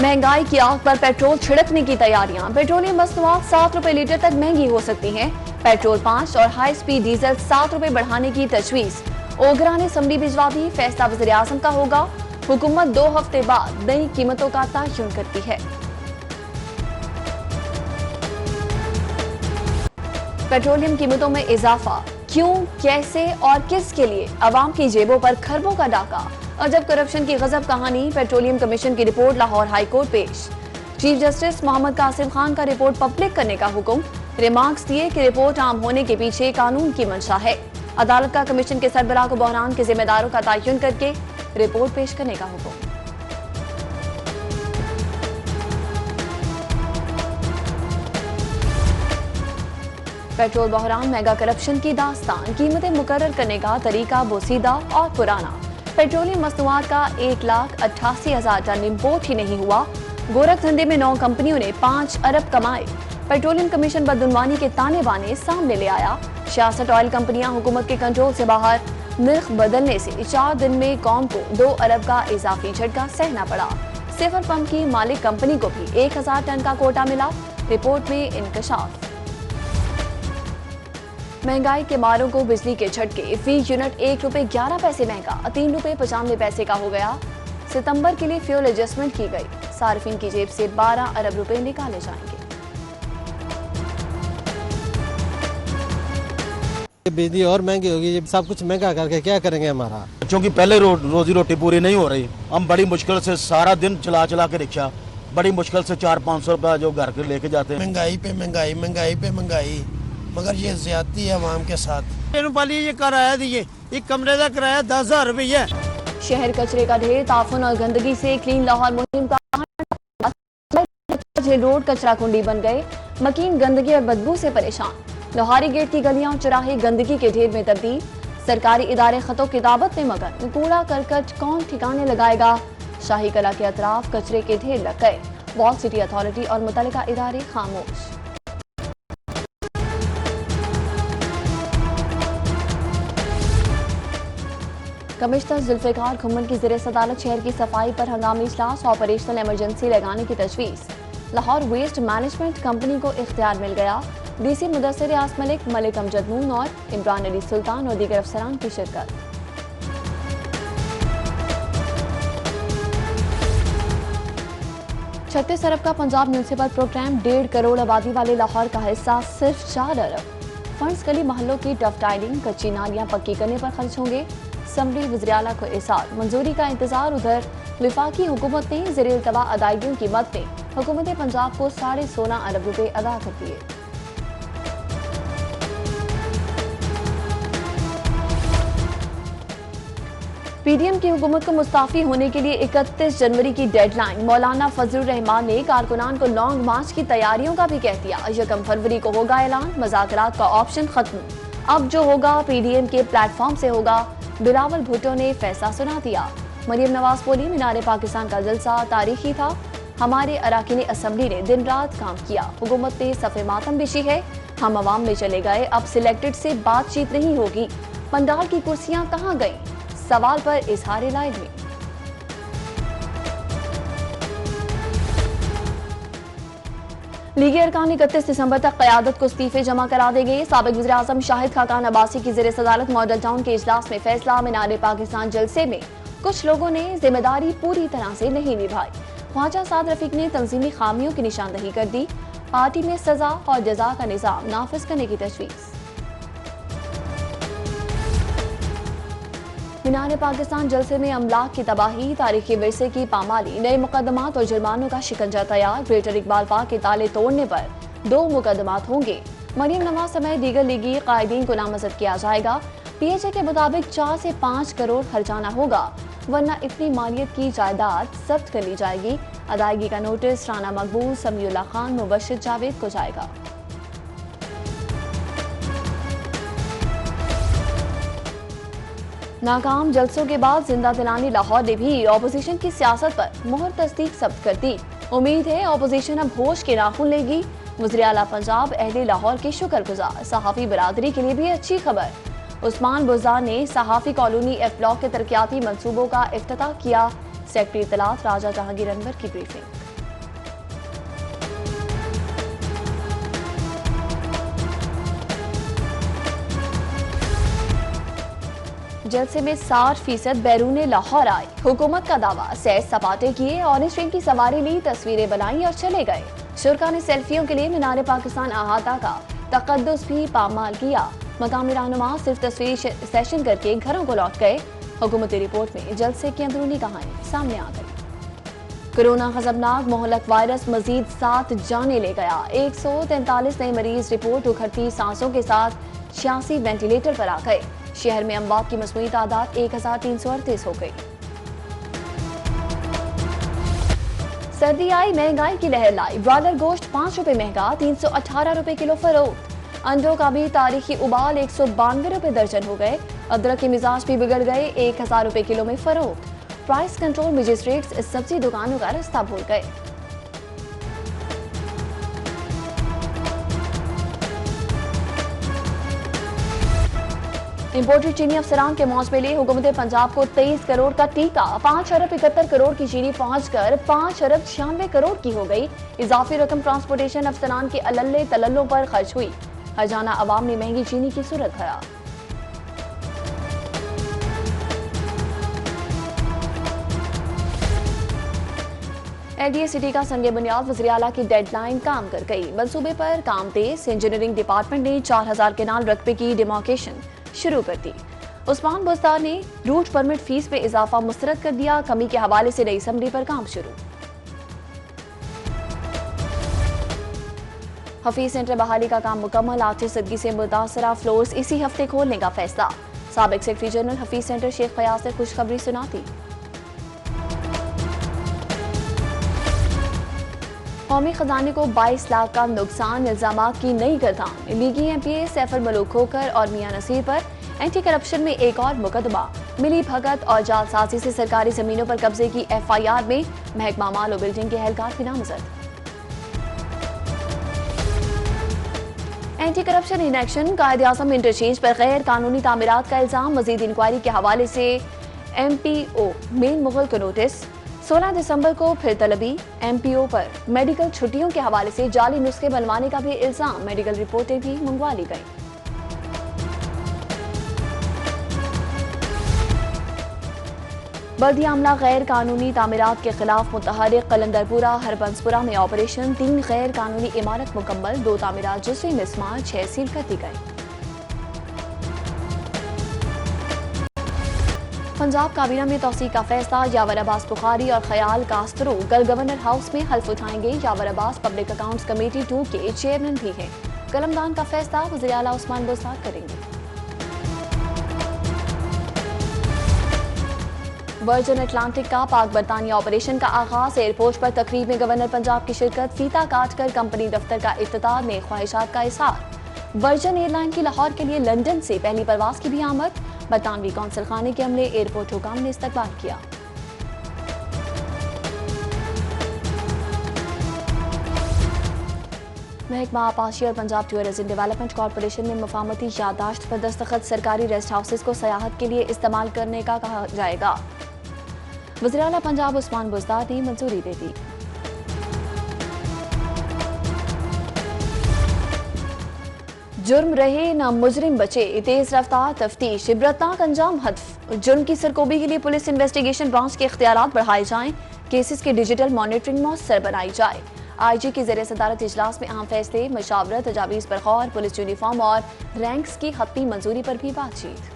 महंगाई की आग पर पेट्रोल छिड़कने की तैयारियां। पेट्रोलियम मसनूआत 7 रुपए लीटर तक महंगी हो सकती हैं। पेट्रोल 5 और हाई स्पीड डीजल 7 रुपए बढ़ाने की तजवीज। ओगरा ने समरी भिजवा दी, फैसला वज़ीर आज़म का होगा। हुकूमत 2 हफ्ते बाद नई कीमतों का तयन करती है। पेट्रोलियम कीमतों में इजाफा क्यों, कैसे और किसके लिए? अवाम की जेबों पर खरबों का डाका। अजब करप्शन की गजब कहानी। पेट्रोलियम कमीशन की रिपोर्ट लाहौर हाई कोर्ट पेश। चीफ जस्टिस मोहम्मद कासिम खान का रिपोर्ट पब्लिक करने का हुक्म। रिमार्क्स दिए कि रिपोर्ट आम होने के पीछे कानून की मंशा है। अदालत का कमीशन के सरबराह को बहरान के जिम्मेदारों का तयन करके रिपोर्ट पेश करने का हुक्म। पेट्रोल बहरान, मेगा करप्शन की दास्तान। कीमतें मुकर्रर करने का तरीका बोसीदा और पुराना। पेट्रोलियम मसनूआत का 1,88,000 टन इम्पोर्ट ही नहीं हुआ। गोरख धंधे में 9 कंपनियों ने 5 अरब कमाए। पेट्रोलियम कमीशन बदउनवानी के ताने बाने सामने ले आया। 66 ऑयल कंपनियां हुकूमत के कंट्रोल से बाहर। निर्ख बदलने से 4 दिन में कौम को 2 अरब का इजाफी झटका सहना पड़ा। सिफर पंप की मालिक कंपनी को भी 1000 टन का कोटा मिला। रिपोर्ट में इंकशाफ। महंगाई के मारों को बिजली के झटके। फी यूनिट 1 रुपए 11 पैसे महंगा, 3 रुपए 95 पैसे का हो गया। सितंबर के लिए फ्यूल एडजस्टमेंट की गई। सार्फिन की जेब से 12 अरब रुपए निकाले जाएंगे। बिजली और महंगी होगी, सब कुछ महंगा करके क्या करेंगे हमारा? क्योंकि पहले रोजी रोटी पूरी नहीं हो रही। हम बड़ी मुश्किल से सारा दिन चला चला के रिक्शा, बड़ी मुश्किल से 400-500 रुपया जो घर के लेके जाते हैं। महंगाई पे महंगाई, महंगाई पे महंगाई, मगर ये ज्यादती है अवाम के साथ। ये किराया दिए, एक कमरे का किराया 10,000 रुपये। शहर कचरे का ढेर, ताफुन और गंदगी से क्लीन लाहौर मुहिम का रोड कचरा कुंडी बन गए। मकीन गंदगी और बदबू से परेशान। लोहारी गेट की गलियां और चौराहे गंदगी के ढेर में तब्दील। सरकारी इदारे खतो किताबत में मगन। कूड़ा करकट कौन ठिकाने लगाएगा? शाही कला के अतराफ कचरे के ढेर लग गए। वॉल सिटी अथॉरिटी और मुतल्लिका इदारे खामोश। कमिश्नर जुल्फिकार खुम्मन की ज़ेरे सदालत शहर की सफाई पर हंगामी इजलास। ऑपरेशनल इमरजेंसी लगाने की तजवीज़। लाहौर वेस्ट मैनेजमेंट कंपनी को इख्तियार मिल गया। डीसी मुदस्सिर यास मलिक, मलिक अमजद नून और इमरान अली सुल्तान और दीगर अफसरान की शिरकत। 36 अरब का पंजाब म्यूनसिपल प्रोग्राम। 1.5 करोड़ आबादी वाले लाहौर का हिस्सा सिर्फ 4 अरब। फंड्स गली महलों की टफ टाइलिंग, कच्ची नालियां पक्की करने पर खर्च होंगे। समरी वज़ीर आला को इरसाल। मंजूरी का इंतजार। उधर विफाकी हुकूमत ने ज़ेरे इल्तवा अदायगियों की मद में हुकूमत पंजाब को 16.5 अरब रुपए अदा कर दिए। पीडीएम की हुकूमत को मुस्ताफी होने के लिए 31 जनवरी की डेडलाइन। मौलाना फजलुर रहमान ने कारकुनान को लॉन्ग मार्च की तैयारियों का भी कह दिया। 1 फरवरी को होगा ऐलान। मुज़ाकरात का ऑप्शन खत्म। अब जो होगा पीडीएम के प्लेटफॉर्म से होगा। बिलावल भुट्टो ने फैसला सुना दिया। मरियम नवाज बोली, मीनार पाकिस्तान का जलसा तारीखी था। हमारे अराकीन असम्बली ने दिन रात काम किया। हुकूमत ने सफ़े मातम बिछी है। हम अवाम में चले गए। अब सिलेक्टेड से बातचीत नहीं होगी। पंडाल की कुर्सियां कहाँ गईं? सवाल पर इजहार लाइल में लीगी अरकान 31 दिसंबर तक क़यादत को इस्तीफे जमा करा देंगे। साबिक़ वज़ीर आज़म शाहिद खाकान अब्बासी की ज़ेरे सदालत मॉडल टाउन के इजलास में फैसला। मीनार पाकिस्तान जलसे में कुछ लोगों ने जिम्मेदारी पूरी तरह से नहीं निभाई। ख्वाजा साद रफीक ने तंजीमी खामियों की निशानदही कर दी। पार्टी में सजा और जजा का निज़ाम नाफिज करने की तजवीज़। मीनार पाकिस्तान जलसे में अमलाक की तबाही, तारीखी विरसे की पामाली, नए मुकदमात और जुर्मानों का शिकंजा तैयार। ग्रेटर इकबाल पार्क के ताले तोड़ने पर 2 मुकदमात होंगे। मरियम नवाज समेत दीगर लीगी कायदीन को नामजद किया जाएगा। पीएचए के मुताबिक 4 से 5 करोड़ खर्चाना होगा, वरना इतनी मालियत की जायदाद जब्त कर ली जाएगी। अदायगी का नोटिस राना मकबूल, समीउल्लाह खान, मुबश्शिर जावेद को जाएगा। नाकाम जलसों के बाद जिंदा दिलानी लाहौर ने भी ऑपोजिशन की सियासत पर मुहर तस्दीक जब्त कर दी। उम्मीद है ऑपोजिशन अब होश के नाखून लेगी। वज़ीर आला पंजाब अहले लाहौर के शुक्रगुजार। सहाफ़ी बरादरी के लिए भी अच्छी खबर। उस्मान बुज़दार ने सहाफ़ी कॉलोनी एफ ब्लॉक के तरक्याती मंसूबों का इफ्तिताह किया। सेक्रेटरी इत्तलात राजा जहांगीर अनवर की ब्रीफिंग। जलसे में 60% बैरून लाहौर आए। हुकूमत का दावा, सैर सपाटे किए, ऑरेंज ट्रेन की सवारी ली, तस्वीरें बनाई और चले गए। शुरका ने सेल्फियों के लिए मीनार पाकिस्तान अहाता का तकद्दुस भी पामाल किया। मकामी रहनुमा सिर्फ तस्वीरी सेशन करके घरों को लौट गए। हुकूमती रिपोर्ट में जलसे की अंदरूनी कहानी सामने आ गई। कोरोना खतरनाक मोहलक वायरस मजीद 7 जाने ले गया। 143 नए मरीज रिपोर्ट, उखड़ती सांसों के साथ 86 वेंटिलेटर पर आ गए। शहर में अमवात की मसनूई तादाद 1338 हो गई। सर्दी आई, महंगाई की लहर लाई। ब्रॉयलर गोश्त 5 रुपए महंगा, 318 रुपए किलो फरोख्त। अंडों का भी तारीखी उबाल 192 रुपए दर्जन हो गए। अदरक के मिजाज भी बिगड़ गए, 1000 रुपए किलो में फरोख्त। प्राइस कंट्रोल मजिस्ट्रेट्स सब्जी दुकानों का रास्ता भूल गए। इंपोर्टेड चीनी अफसरान के मौज में लिए हुकूमत पंजाब को 23 करोड़ का टीका। 5 अरब 71 करोड़ की चीनी पहुंचकर 5 अरब 96 करोड़ की हो गई। इजाफी रकम ट्रांसपोर्टेशन अफसरान के अल्ले तलल्लों पर खर्च हुई। हजाना अवाम ने महंगी चीनी की सूरत खराब। LDA सिटी का संगे बुनियाद वज़ीर आला की डेडलाइन काम कर गई। मंसूबे पर काम तेज। इंजीनियरिंग डिपार्टमेंट ने 4000 केनाल रकबे की डिमार्केशन शुरू कर दी। उस्मान बुस्तार ने रूट परमिट फीस में इजाफा मुस्तरद कर दिया। कमी के हवाले से नई असम्बली पर काम शुरू। हफीज सेंटर बहाली का काम मुकम्मल। आतिश सदगी से मुतासरा फ्लोर्स इसी हफ्ते खोलने का फैसला। साबिक सेक्रेटरी जनरल हफीज सेंटर शेख फयाज ने खुशखबरी सुनाती। कौमी खजाने को 22 लाख का नुकसान, इल्जामात की नई गर्दान। लीगी MPA सैफर मलूक खोकर और मियां नसीर पर एंटी करप्शन में एक और मुकदमा। मिली भगत और जालसाजी से सरकारी जमीनों पर कब्जे की FIR में महकमा माल और बिल्डिंग के एहलकार भी नामजद। Anti corruption in action, Quaid-e-Azam interchange पर गैर कानूनी तामीरात का इल्जाम। मजीद इंक्वायरी के हवाले से MPO मेन मुगल को नोटिस। 16 दिसंबर को फिर तलबी। MPO पर मेडिकल छुट्टियों के हवाले से जाली नुस्खे बनवाने का भी इल्जाम। मेडिकल रिपोर्टें भी मंगवा ली गई। बल्दिया अमला गैर कानूनी तामीरात के खिलाफ मुतहरिक। कलंदरपुरा हरबंसपुरा में ऑपरेशन। 3 गैर कानूनी इमारत मुकम्मल, 2 तामीरात जुज़वी मिसमार, 6 सील कर दी गई। पंजाब काबीना में तौसीक का फैसला। यावर अब्बास बुखारी और ख्याल कास्तरू कल गवर्नर हाउस में हल्फ उठाएंगे। यावर अब्बास पब्लिक अकाउंट्स कमेटी 2 के चेयरमैन भी हैं। कलमदान का फैसला वज़ीर आला उस्मान बुस्तार करेंगे। वर्जिन अटलांटिक का पाक बरतानिया ऑपरेशन का आगाज। एयरपोर्ट पर तकरीब में गवर्नर पंजाब की शिरकत। फीता काटकर कंपनी दफ्तर का इफ्तिताह में ख्वाहिशात का इज़हार। वर्जिन एयरलाइन की लाहौर के लिए लंदन से पहली परवाज की भी आमद। बरतानवी कौंसल खाने के अमले एयरपोर्ट हुकाम ने इस्तकबाल किया। महकमा आपाशी और पंजाब टूरिज्म डेवलपमेंट कॉरपोरेशन में मफाहमती यादाश्त पर दस्तखत। सरकारी रेस्ट हाउसेज को सयाहत के लिए इस्तेमाल करने का कहा जाएगा। वज़ीर आला पंजाब उस्मान बुस्तार ने मंजूरी दे दी। जुर्म रहे न मुजरिम बचे। तेज रफ्तार तफ्तीश, इबरतनाक अंजाम हदफ। जुर्म की सरकोबी के लिए पुलिस इन्वेस्टिगेशन ब्रांच के इख्तियारात बढ़ाए जाएं। केसेस की डिजिटल मॉनिटरिंग मौसर बनाई जाए। IG की ज़ेरे सदारत इजलास में अहम फैसले, मशावरत, तजावीज़ पर गौर। पुलिस यूनिफॉर्म और रैंक्स की हतमी मंजूरी पर भी बातचीत।